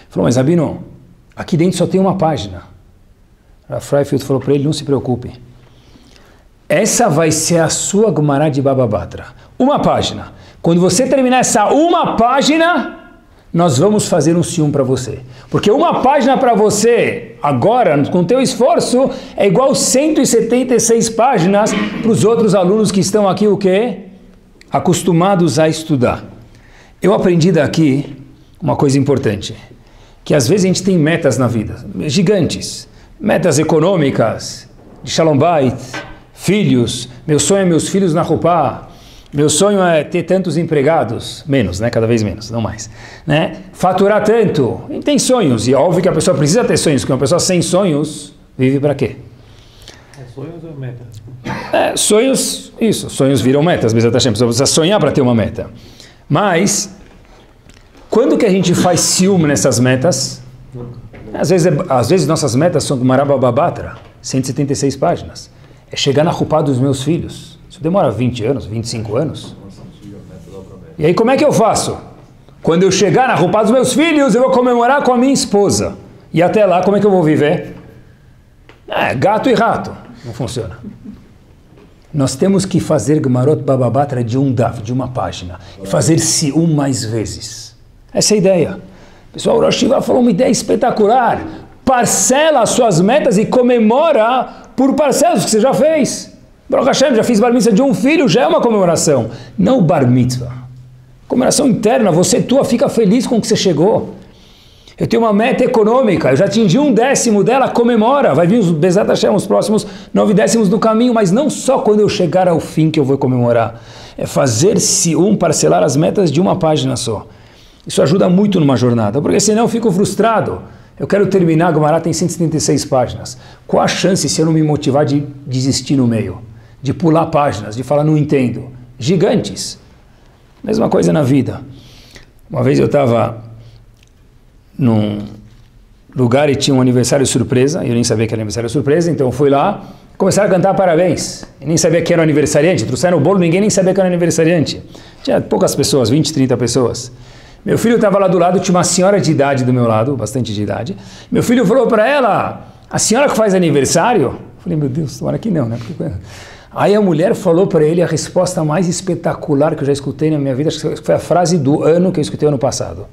falou, mas Rabino, aqui dentro só tem uma página. Freifield falou para ele, não se preocupe. Essa vai ser a sua Gumará de Baba Batra. Uma página. Quando você terminar essa uma página, nós vamos fazer um sium para você. Porque uma página para você, agora, com o teu esforço, é igual 176 páginas para os outros alunos que estão aqui, o quê? Acostumados a estudar. Eu aprendi daqui uma coisa importante. Que às vezes a gente tem metas na vida, gigantes. Metas econômicas, de Shalom Bait, filhos, meu sonho é meus filhos na Rupá, meu sonho é ter tantos empregados, menos, né? Cada vez menos, não mais, né? Faturar tanto, e tem sonhos, e é óbvio que a pessoa precisa ter sonhos, porque uma pessoa sem sonhos vive para quê? Sonhos ou meta? Sonhos, isso, sonhos viram metas, mas a pessoa precisa sonhar para ter uma meta. Mas, quando que a gente faz ciúme nessas metas? Às vezes nossas metas são Gumará Baba Batra, 176 páginas. É chegar na Rupá dos meus filhos. Isso demora 20 anos, 25 anos. E aí como é que eu faço? Quando eu chegar na Rupá dos meus filhos, eu vou comemorar com a minha esposa. E até lá, como é que eu vou viver? Gato e rato. Não funciona. Nós temos que fazer Gumarot Baba Batra de um daf, de uma página. E fazer sium mais vezes. Essa é a ideia. Pessoal, o Rosh Tivá falou uma ideia espetacular. Parcela as suas metas e comemora por parcelas que você já fez. Baruch Hashem, já fiz bar mitzvah de um filho, já é uma comemoração. Não bar mitzvah. Comemoração interna, você tua fica feliz com o que você chegou. Eu tenho uma meta econômica, eu já atingi 1/10 dela, comemora. Vai vir os Bezat Hashem, os próximos 9/10 no caminho, mas não só quando eu chegar ao fim que eu vou comemorar. É fazer-se parcelar as metas de uma página só. Isso ajuda muito numa jornada, porque senão eu fico frustrado. Eu quero terminar, a Gemara tem 176 páginas. Qual a chance se eu não me motivar de desistir no meio? De pular páginas, de falar não entendo? Gigantes. Mesma coisa na vida. Uma vez eu estava num lugar e tinha um aniversário surpresa, e eu nem sabia que era aniversário surpresa, então eu fui lá, começaram a cantar parabéns. Eu nem sabia que era o aniversariante, trouxeram o bolo, ninguém nem sabia que era aniversariante. Tinha poucas pessoas, 20, 30 pessoas. Meu filho estava lá do lado, tinha uma senhora de idade do meu lado, bastante de idade. Meu filho falou para ela, a senhora que faz aniversário? Eu falei, meu Deus, tomara que não, né? Porque... Aí a mulher falou para ele a resposta mais espetacular que eu já escutei na minha vida, acho que foi a frase do ano que eu escutei ano passado.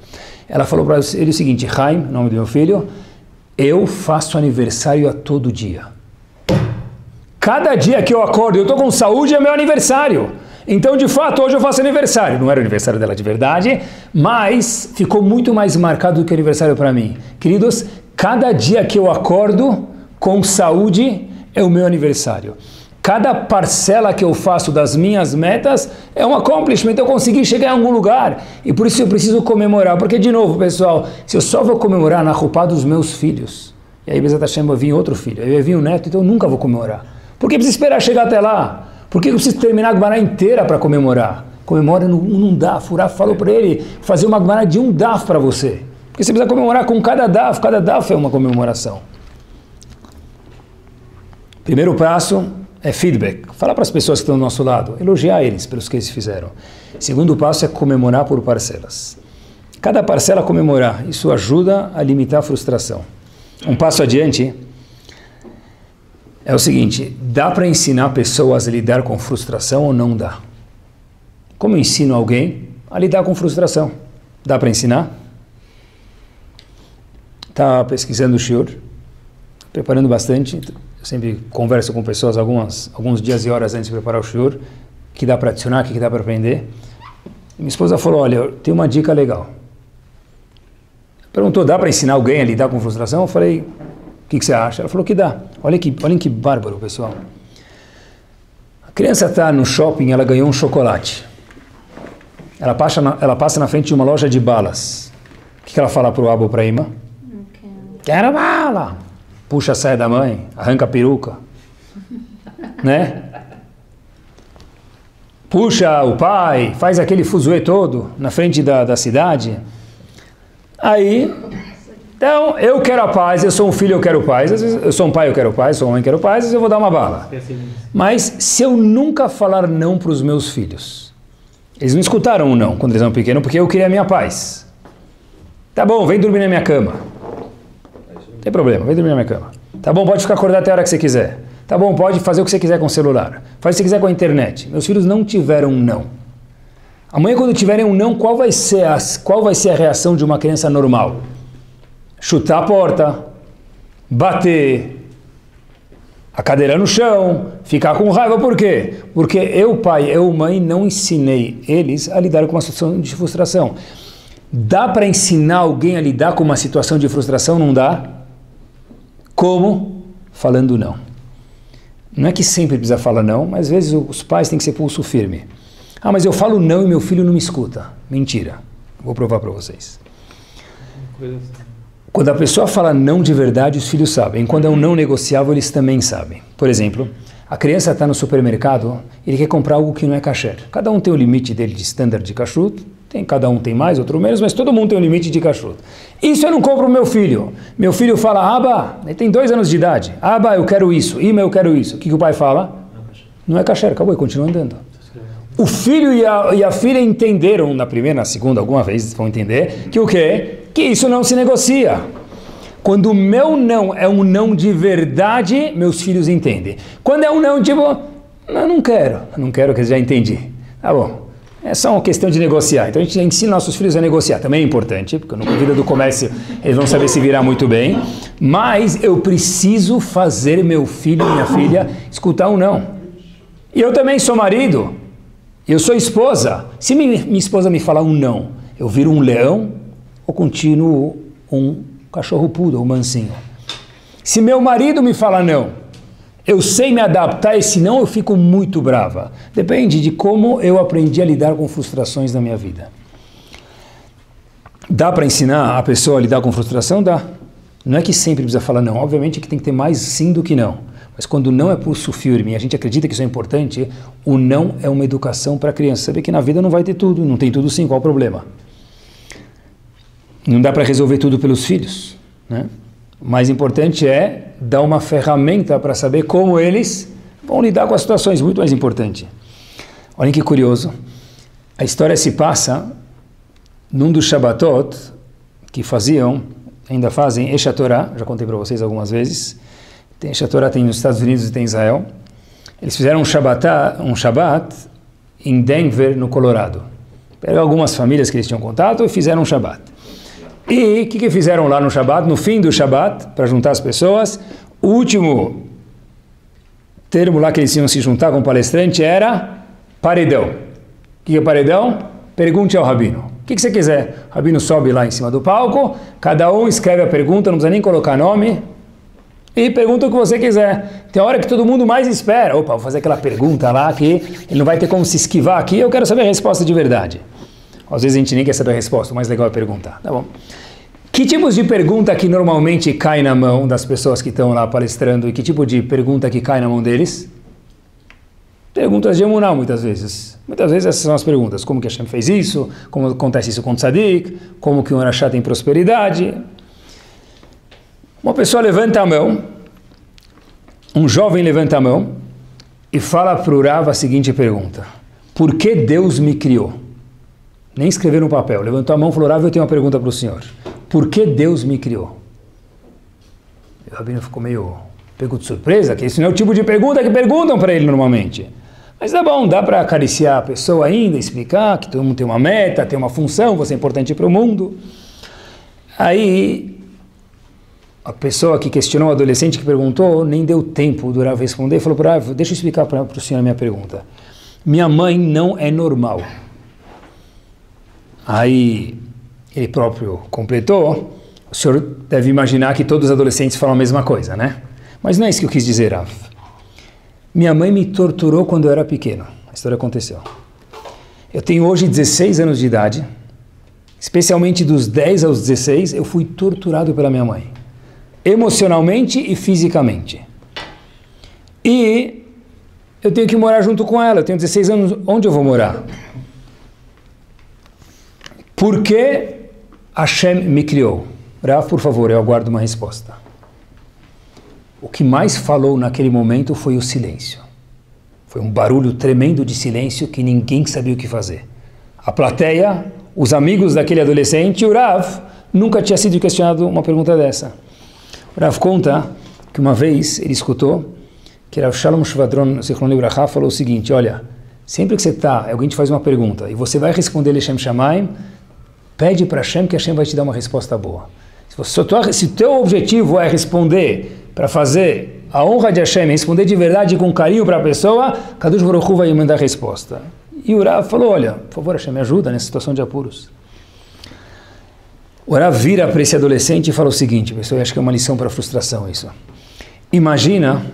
Ela falou para ele o seguinte, Chaim, nome do meu filho, eu faço aniversário a todo dia. Cada dia que eu acordo, eu estou com saúde, é meu aniversário. Então, de fato, hoje eu faço aniversário. Não era o aniversário dela de verdade, mas ficou muito mais marcado do que aniversário para mim. Queridos, cada dia que eu acordo com saúde é o meu aniversário. Cada parcela que eu faço das minhas metas é um accomplishment, eu consegui chegar em algum lugar. E por isso eu preciso comemorar. Porque, de novo, pessoal, se eu só vou comemorar na roupa dos meus filhos, e aí Bezat Hashem vai vir outro filho, aí vai vir um neto, então eu nunca vou comemorar. Por que preciso esperar chegar até lá? Por que eu preciso terminar a Gemara inteira para comemorar? Comemora num daf. O Raf falou para ele fazer uma Gemara de um daf para você. Porque você precisa comemorar com cada daf é uma comemoração. Primeiro passo é feedback. Falar para as pessoas que estão do nosso lado, elogiar eles pelos que eles fizeram. Segundo passo é comemorar por parcelas. Cada parcela comemorar, isso ajuda a limitar a frustração. Um passo adiante é o seguinte, dá para ensinar pessoas a lidar com frustração ou não dá? Como eu ensino alguém a lidar com frustração? Dá para ensinar? Está pesquisando o shiur, preparando bastante. Eu sempre converso com pessoas alguns dias e horas antes de preparar o shiur, que dá para adicionar, que dá para aprender. E minha esposa falou, olha, tem uma dica legal. Perguntou, dá para ensinar alguém a lidar com frustração? Eu falei, o que você acha? Ela falou que dá. Olhem que bárbaro, pessoal. A criança está no shopping, ela ganhou um chocolate. Ela passa na frente de uma loja de balas. O que ela fala para o Abo, para a Ima? Não quero bala. Puxa a saia da mãe, arranca a peruca. Né? Puxa o pai, faz aquele fuzuê todo na frente da cidade. Aí... Então, eu quero a paz, eu sou um filho, eu quero paz, às vezes eu sou um pai, eu quero paz, sou uma mãe, eu quero paz, às vezes eu vou dar uma bala. Mas se eu nunca falar não para os meus filhos, eles não escutaram o não quando eles eram pequenos, porque eu queria a minha paz. Tá bom, vem dormir na minha cama. Não tem problema, vem dormir na minha cama. Tá bom, pode ficar acordado até a hora que você quiser. Tá bom, pode fazer o que você quiser com o celular. Faz o que você quiser com a internet. Meus filhos não tiveram um não. Amanhã, quando tiverem um não, qual vai ser a reação de uma criança normal? Chutar a porta, bater a cadeira no chão, ficar com raiva. Por quê? Porque eu, pai, eu, mãe, não ensinei eles a lidar com uma situação de frustração. Dá para ensinar alguém a lidar com uma situação de frustração? Não dá? Como? Falando não. Não é que sempre precisa falar não, mas às vezes os pais têm que ser pulso firme. Ah, mas eu falo não e meu filho não me escuta. Mentira. Vou provar para vocês. Quando a pessoa fala não de verdade, os filhos sabem. Quando é um não negociável, eles também sabem. Por exemplo, a criança está no supermercado, ele quer comprar algo que não é kasher. Cada um tem o limite dele de standard de kashrut. Cada um tem mais, outro menos, mas todo mundo tem um limite de kashrut. Isso eu não compro para o meu filho. Meu filho fala, Aba, ele tem 2 anos de idade. Aba, eu quero isso. Ima, eu quero isso. O que o pai fala? Não é kasher, acabou, e continua andando. O filho e a filha entenderam, na primeira, na segunda, alguma vez vão entender, que o quê? Que isso não se negocia. Quando o meu não é um não de verdade, meus filhos entendem. Quando é um não tipo, não quero que eu já entendi. Tá bom, é só uma questão de negociar. Então a gente ensina nossos filhos a negociar, também é importante, porque na vida do comércio eles vão saber se virar muito bem, mas eu preciso fazer meu filho e minha filha escutar um não. E eu também sou marido, eu sou esposa. Se minha esposa me falar um não, eu viro um leão ou continuo um cachorro poodle, um mansinho? Se meu marido me fala não, eu sei me adaptar, e se não eu fico muito brava. Depende de como eu aprendi a lidar com frustrações na minha vida. Dá para ensinar a pessoa a lidar com frustração? Dá. Não é que sempre precisa falar não, obviamente que tem que ter mais sim do que não. Mas quando não é pulso firme e a gente acredita que isso é importante, o não é uma educação para a criança. Saber que na vida não vai ter tudo, não tem tudo sim, qual o problema? Não dá para resolver tudo pelos filhos, né? O mais importante é dar uma ferramenta para saber como eles vão lidar com as situações, muito mais importante. Olhem que curioso, a história se passa num dos Shabbatot que faziam, ainda fazem, Eish HaTorah, já contei para vocês algumas vezes, tem Eish HaTorah, tem nos Estados Unidos e tem em Israel. Eles fizeram um Shabbat em Denver, no Colorado. Pegaram algumas famílias que eles tinham contato e fizeram um Shabbat. E o que fizeram lá no Shabbat, no fim do Shabbat, para juntar as pessoas? O último termo lá que eles iam se juntar com o palestrante era paredão. O que é paredão? Pergunte ao rabino. O que você quiser? O rabino sobe lá em cima do palco, cada um escreve a pergunta, não precisa nem colocar nome, e pergunta o que você quiser. Tem hora que todo mundo mais espera. Opa, vou fazer aquela pergunta lá que ele não vai ter como se esquivar aqui, eu quero saber a resposta de verdade. Às vezes a gente nem quer saber a resposta, o mais legal é perguntar. Tá bom. Que tipos de pergunta que normalmente cai na mão das pessoas que estão lá palestrando e que tipo de pergunta que cai na mão deles? Perguntas de emuná, muitas vezes. Muitas vezes essas são as perguntas. Como que Hashem fez isso? Como acontece isso com o Tzadik? Como que um Rasha tem prosperidade? Uma pessoa levanta a mão, um jovem levanta a mão e fala para o Rav a seguinte pergunta. Por que Deus me criou? Nem escreveu no papel. Levantou a mão e falou, Rav, eu tenho uma pergunta para o senhor. Por que Deus me criou? E o rabino ficou meio pego de surpresa, que isso não é o tipo de pergunta que perguntam para ele normalmente. Mas tá bom, dá para acariciar a pessoa ainda, explicar que todo mundo tem uma meta, tem uma função, você é importante para o mundo. Aí, a pessoa que questionou, o adolescente que perguntou, nem deu tempo do Rav responder, falou para o Rav, deixa eu explicar para o senhor a minha pergunta. Minha mãe não é normal. Aí, ele próprio completou, o senhor deve imaginar que todos os adolescentes falam a mesma coisa, né? Mas não é isso que eu quis dizer, Rav. Minha mãe me torturou quando eu era pequeno. A história aconteceu. Eu tenho hoje 16 anos de idade. Especialmente dos 10 aos 16, eu fui torturado pela minha mãe. Emocionalmente e fisicamente. E eu tenho que morar junto com ela. Eu tenho 16 anos. Onde eu vou morar? Por que Hashem me criou? Rav, por favor, eu aguardo uma resposta. O que mais falou naquele momento foi o silêncio. Foi um barulho tremendo de silêncio que ninguém sabia o que fazer. A plateia, os amigos daquele adolescente, o Rav, nunca tinha sido questionado uma pergunta dessa. O Rav conta que uma vez ele escutou que Rav Shalom Shvadron Zichron Libraha falou o seguinte, olha, sempre que você está, alguém te faz uma pergunta e você vai responder Leshem Shamayim, pede para Hashem que Hashem vai te dar uma resposta boa. Se o teu objetivo é responder para fazer a honra de Hashem, responder de verdade com carinho para a pessoa, Kadosh Baruch Hu vai mandar a resposta. E o Rav falou, olha, por favor Hashem, me ajuda nessa situação de apuros. O Rav vira para esse adolescente e fala o seguinte, pessoal, eu acho que é uma lição para a frustração isso. Imagina,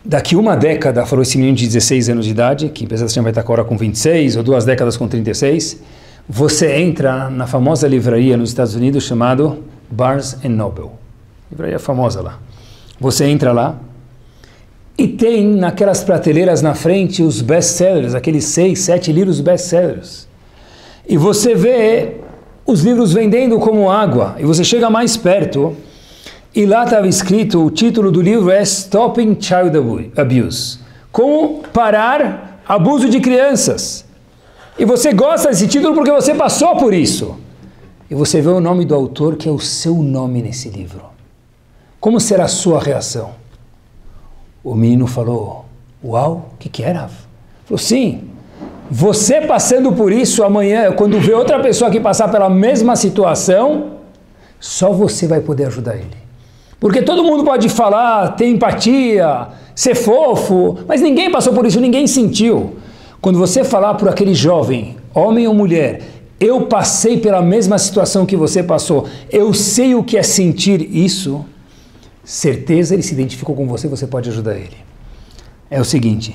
daqui uma década, falou esse menino de 16 anos de idade, que apesar de Hashem vai estar agora com 26, ou 2 décadas com 36, você entra na famosa livraria nos Estados Unidos chamado Barnes & Noble. Livraria famosa lá. Você entra lá e tem naquelas prateleiras na frente os best-sellers, aqueles 6, 7 livros best-sellers. E você vê os livros vendendo como água. E você chega mais perto e lá estava escrito, o título do livro é Stopping Child Abuse. Como parar abuso de crianças. E você gosta desse título porque você passou por isso. E você vê o nome do autor, que é o seu nome nesse livro. Como será a sua reação? O menino falou, uau, o que era? Falou, sim, você passando por isso amanhã, quando vê outra pessoa que passar pela mesma situação, só você vai poder ajudar ele. Porque todo mundo pode falar, ter empatia, ser fofo, mas ninguém passou por isso, ninguém sentiu. Quando você falar por aquele jovem, homem ou mulher, eu passei pela mesma situação que você passou, eu sei o que é sentir isso, certeza ele se identificou com você, você pode ajudar ele. É o seguinte,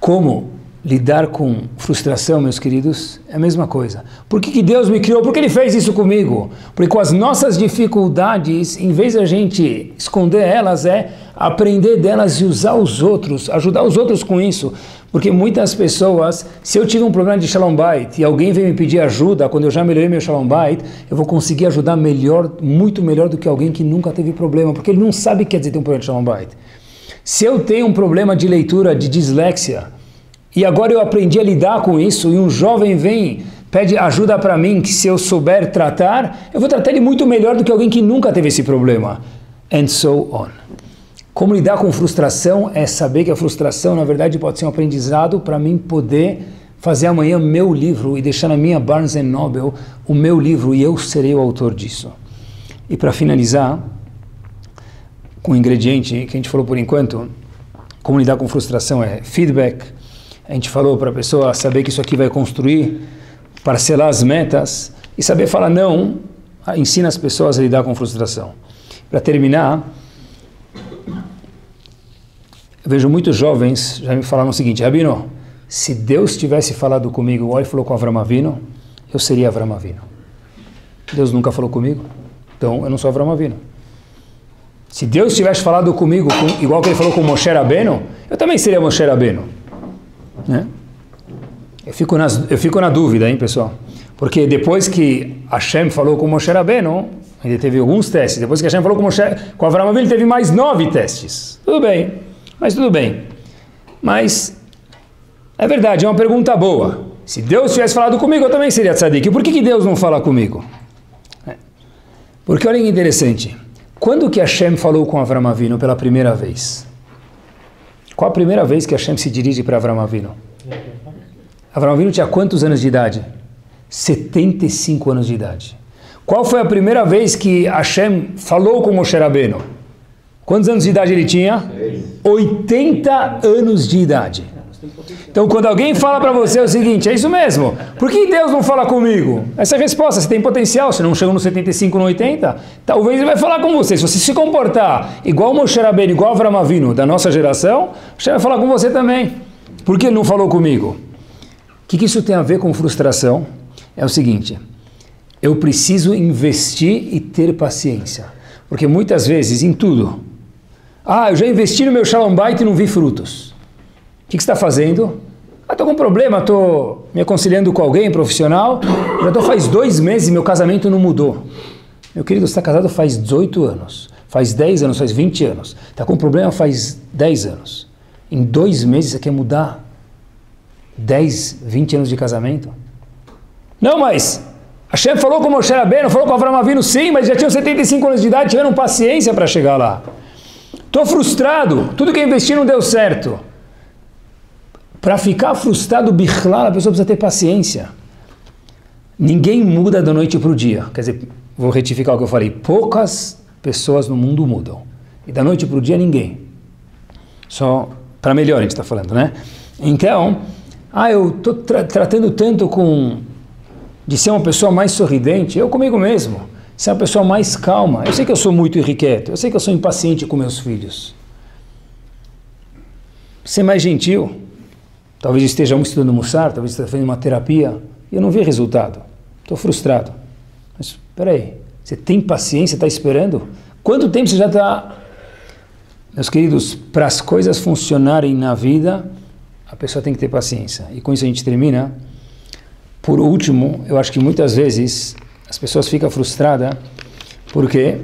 como lidar com frustração, meus queridos, é a mesma coisa. Por que Deus me criou? Por que Ele fez isso comigo? Porque com as nossas dificuldades, em vez de a gente esconder elas, é aprender delas e usar os outros, ajudar os outros com isso. Porque muitas pessoas, se eu tive um problema de Shalom Bait e alguém vem me pedir ajuda, quando eu já melhorei meu Shalom Bait, eu vou conseguir ajudar melhor, muito melhor do que alguém que nunca teve problema, porque ele não sabe o que quer dizer ter um problema de Shalom Bait. Se eu tenho um problema de leitura, de dislexia, e agora eu aprendi a lidar com isso, e um jovem vem, pede ajuda para mim, que se eu souber tratar, eu vou tratar ele muito melhor do que alguém que nunca teve esse problema. And so on. Como lidar com frustração é saber que a frustração, na verdade, pode ser um aprendizado para mim poder fazer amanhã meu livro e deixar na minha Barnes & Noble o meu livro, e eu serei o autor disso. E para finalizar, com o ingrediente que a gente falou por enquanto, como lidar com frustração é feedback. A gente falou para a pessoa saber que isso aqui vai construir, parcelar as metas e saber falar não, ensina as pessoas a lidar com frustração. Para terminar, eu vejo muitos jovens já me falaram o seguinte: Rabino, se Deus tivesse falado comigo igual Ele falou com Avram Avinu, eu seria Avram Avinu. Deus nunca falou comigo, então eu não sou Avram Avinu. Se Deus tivesse falado comigo igual que Ele falou com Moshe Rabbeinu, eu também seria Moshe Rabbeinu. Né? Eu fico na dúvida, hein, pessoal? Porque depois que Hashem falou com Moshe Rabbeinu, ainda teve alguns testes. Depois que Hashem falou com Avram Avinu, ele teve mais 9 testes. Tudo bem, mas tudo bem. Mas é verdade, é uma pergunta boa. Se Deus tivesse falado comigo, eu também seria tzadik. Por que Deus não fala comigo? Porque olha que interessante. Quando que Hashem falou com Avram Avinu pela primeira vez? Qual a primeira vez que Hashem se dirige para Avram Avinu? Avram Avinu tinha quantos anos de idade? 75 anos de idade. Qual foi a primeira vez que Hashem falou com Moshe Rabbeinu? Quantos anos de idade ele tinha? 80 anos de idade. Então, quando alguém fala para você o seguinte, é isso mesmo, por que Deus não fala comigo? Essa é a resposta, você tem potencial, se não chegou no 75, no 80, talvez ele vai falar com você. Se você se comportar igual Moshe Rabbeinu, igual Avram Avinu da nossa geração, Hashem vai falar com você também. Por que ele não falou comigo? O que isso tem a ver com frustração? É o seguinte, eu preciso investir e ter paciência. Porque muitas vezes, em tudo, eu já investi no meu Shalom Bait e não vi frutos. O que você está fazendo? Estou com um problema, estou me aconselhando com alguém profissional, já estou faz 2 meses e meu casamento não mudou. Meu querido, você está casado faz 18 anos, faz 10 anos, faz 20 anos, está com um problema faz 10 anos. Em 2 meses você quer mudar 10, 20 anos de casamento? Não, mas Hashem falou com Moshe Rabbeinu, falou com Avram Avinu, sim, mas já tinham 75 anos de idade, tiveram paciência para chegar lá. Estou frustrado, tudo que eu investi não deu certo. Para ficar frustrado, bichlal, a pessoa precisa ter paciência. Ninguém muda da noite para o dia. Quer dizer, vou retificar o que eu falei. Poucas pessoas no mundo mudam. E da noite para o dia, ninguém. Só para melhor a gente está falando, né? Então, eu estou tratando tanto de ser uma pessoa mais sorridente, eu comigo mesmo. Ser uma pessoa mais calma. Eu sei que eu sou muito irrequieto. Eu sei que eu sou impaciente com meus filhos. Ser mais gentil. Talvez estejamos estudando Mussar, talvez esteja fazendo uma terapia, e eu não vi resultado. Estou frustrado. Mas, espera aí, você tem paciência, está esperando? Quanto tempo você já está... Meus queridos, para as coisas funcionarem na vida, a pessoa tem que ter paciência. E com isso a gente termina. Por último, eu acho que muitas vezes as pessoas ficam frustradas. Por quê?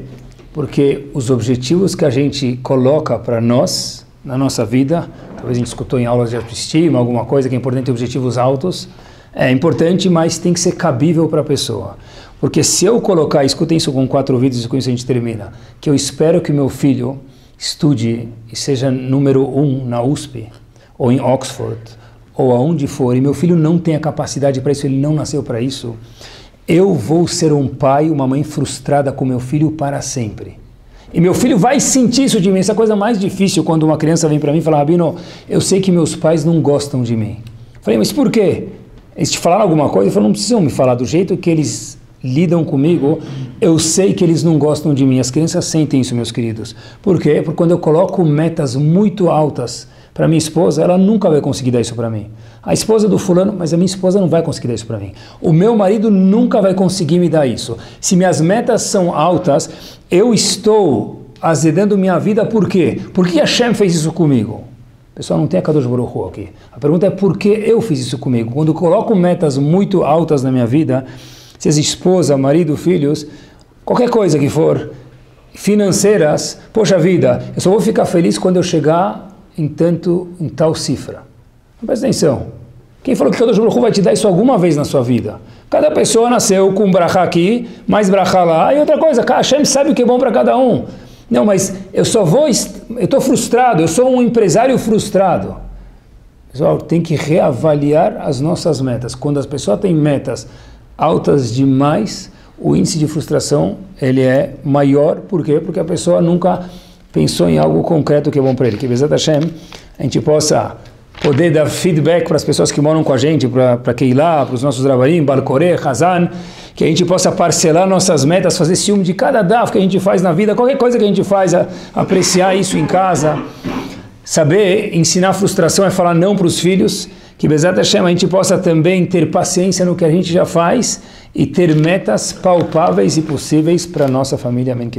Porque os objetivos que a gente coloca para nós, na nossa vida, talvez a gente escutou em aulas de autoestima, alguma coisa que é importante, objetivos altos, é importante, mas tem que ser cabível para a pessoa. Porque se eu colocar, escutem isso com 4 ouvidos e com isso a gente termina, que eu espero que meu filho estude e seja número 1 na USP, ou em Oxford, ou aonde for, e meu filho não tem a capacidade para isso, ele não nasceu para isso, eu vou ser um pai, uma mãe frustrada com meu filho para sempre. E meu filho vai sentir isso de mim. Essa é a coisa mais difícil quando uma criança vem para mim e fala, Rabino, eu sei que meus pais não gostam de mim. Eu falei, mas por quê? Eles te falaram alguma coisa? Eu falei, não precisam me falar do jeito que eles lidam comigo, eu sei que eles não gostam de mim. As crianças sentem isso, meus queridos. Por quê? Porque quando eu coloco metas muito altas para minha esposa, ela nunca vai conseguir dar isso para mim. A esposa do fulano, mas a minha esposa não vai conseguir dar isso para mim. O meu marido nunca vai conseguir me dar isso. Se minhas metas são altas, eu estou azedando minha vida, por quê? Por que Hashem fez isso comigo? Pessoal, não tem a Kadosh Baruch Hu aqui. A pergunta é por que eu fiz isso comigo? Quando eu coloco metas muito altas na minha vida, seja esposa, marido, filhos, qualquer coisa que for, financeiras, poxa vida, eu só vou ficar feliz quando eu chegar em tal cifra. Presta atenção. Quem falou que Kadosh Baruch Hu vai te dar isso alguma vez na sua vida? Cada pessoa nasceu com um brachá aqui, mais brachá lá, e outra coisa, Hashem sabe o que é bom para cada um. Não, mas eu estou frustrado, eu sou um empresário frustrado. Pessoal, tem que reavaliar as nossas metas. Quando as pessoas têm metas altas demais, o índice de frustração ele é maior. Por quê? Porque a pessoa nunca pensou em algo concreto que é bom para ele. Que Bezat Hashem, a gente possa poder dar feedback para as pessoas que moram com a gente, para Keilah, para os nossos Rabarim, Balkoré, Hazan, que a gente possa parcelar nossas metas, fazer ciúme de cada daf que a gente faz na vida, qualquer coisa que a gente faz, apreciar isso em casa, saber ensinar frustração é falar não para os filhos, que Bezat Hashem a gente possa também ter paciência no que a gente já faz e ter metas palpáveis e possíveis para a nossa família. Amém.